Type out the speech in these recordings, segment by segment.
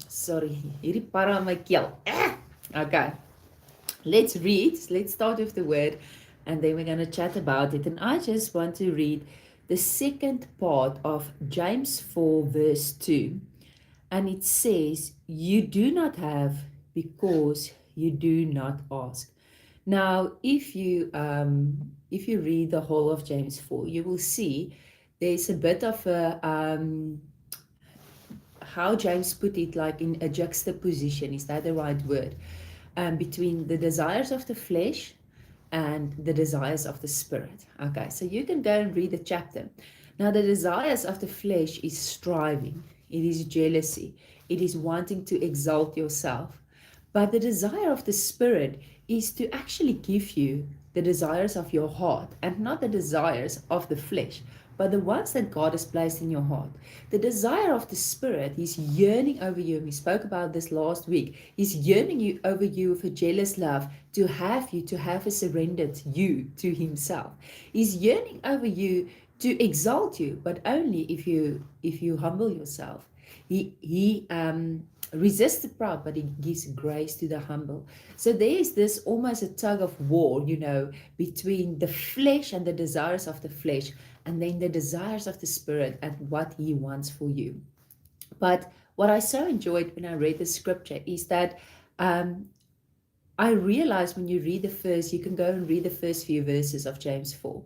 Sorry, hierdie para in my keel. Okay, let's read. Let's start with the word and then we're going to chat about it. And I just want to read the second part of James 4, verse 2. And it says, "You do not have because you do not ask." Now, if you read the whole of James 4, you will see there's a bit of a how James put it, like in a juxtaposition, is that the right word? Between the desires of the flesh and the desires of the spirit. Okay, so you can go and read the chapter. Now, the desires of the flesh is striving, it is jealousy, it is wanting to exalt yourself. But the desire of the spirit is to actually give you the desires of your heart and not the desires of the flesh, but the ones that God has placed in your heart. The desire of the Spirit, He's yearning over you. We spoke about this last week. He's yearning over you with a jealous love to have a surrendered you to Himself. He's yearning over you to exalt you, but only if you humble yourself. He resists the proud, but He gives grace to the humble. So there is this almost a tug of war, between the flesh and the desires of the flesh, and then the desires of the Spirit and what He wants for you. But what I so enjoyed when I read the scripture is that um, I realized when you read you can go and read the first few verses of James 4.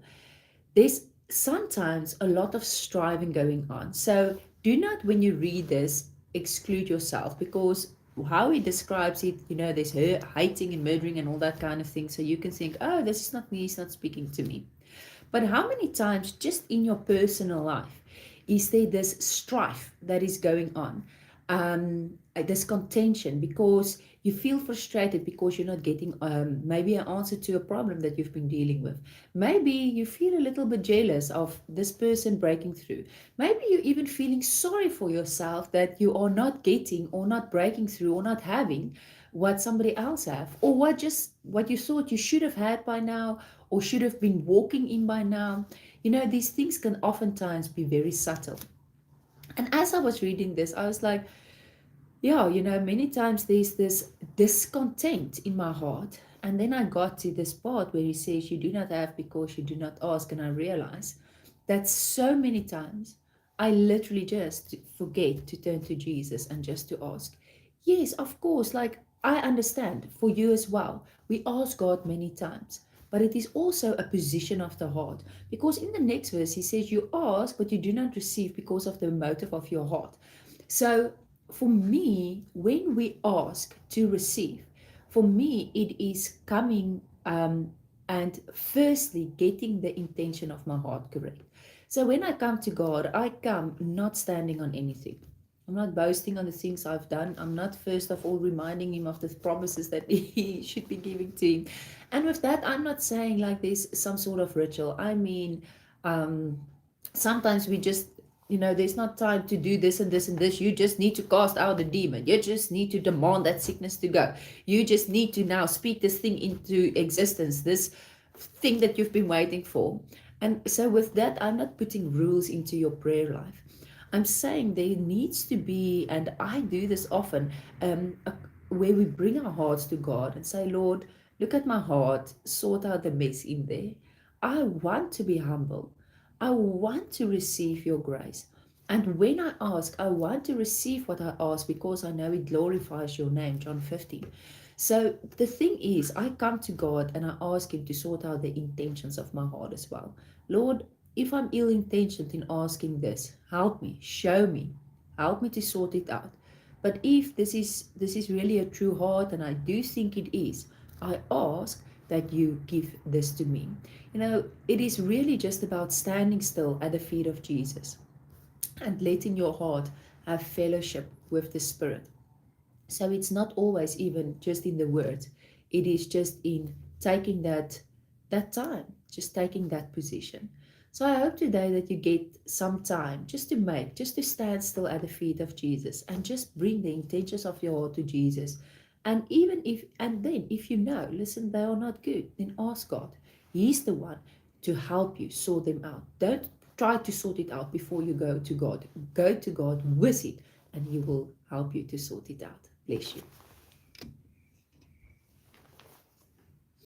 There's sometimes a lot of striving going on. So do not, when you read this, exclude yourself, because how he describes it, there's hating and murdering and all that kind of thing. So you can think, oh, this is not me, he's not speaking to me. But how many times just in your personal life is there this strife that is going on? This contention because you feel frustrated because you're not getting maybe an answer to a problem that you've been dealing with. Maybe you feel a little bit jealous of this person breaking through. Maybe you're even feeling sorry for yourself that you are not getting or not breaking through or not having what somebody else have, or what you thought you should have had by now or should have been walking in by now. These things can oftentimes be very subtle. And as I was reading this, I was like, yeah, many times there's this discontent in my heart. And then I got to this part where he says, "You do not have because you do not ask." And I realize that so many times I literally just forget to turn to Jesus and just to ask. Yes, of course, like I understand for you as well. We ask God many times, but it is also a position of the heart. Because in the next verse, he says, "You ask, but you do not receive because of the motive of your heart." So for me, when we ask to receive, for me, it is coming and firstly getting the intention of my heart correct. So when I come to God, I come not standing on anything. I'm not boasting on the things I've done. I'm not, first of all, reminding Him of the promises that He should be giving to Him. And with that, I'm not saying like there's some sort of ritual. I mean, um, sometimes we just, there's not time to do this and this and this. You just need to cast out the demon. You just need to demand that sickness to go. You just need to now speak this thing into existence, this thing that you've been waiting for. And so with that, I'm not putting rules into your prayer life. I'm saying there needs to be, and I do this often, where we bring our hearts to God and say, "Lord, look at my heart, sort out the mess in there. I want to be humble. I want to receive your grace. And when I ask, I want to receive what I ask because I know it glorifies your name." John 15. So the thing is, I come to God and I ask Him to sort out the intentions of my heart as well. Lord, if I'm ill intentioned in asking this, help me, show me, help me to sort it out. But if this is really a true heart, and I do think it is, I ask that you give this to me. It is really just about standing still at the feet of Jesus and letting your heart have fellowship with the Spirit. So it's not always even just in the words. It is just in taking that time, just taking that position. So I hope today that you get some time just to stand still at the feet of Jesus and just bring the intentions of your heart to Jesus. And then if listen, they are not good, then ask God. He's the one to help you sort them out. Don't try to sort it out before you go to God. Go to God with it, and He will help you to sort it out. Bless you.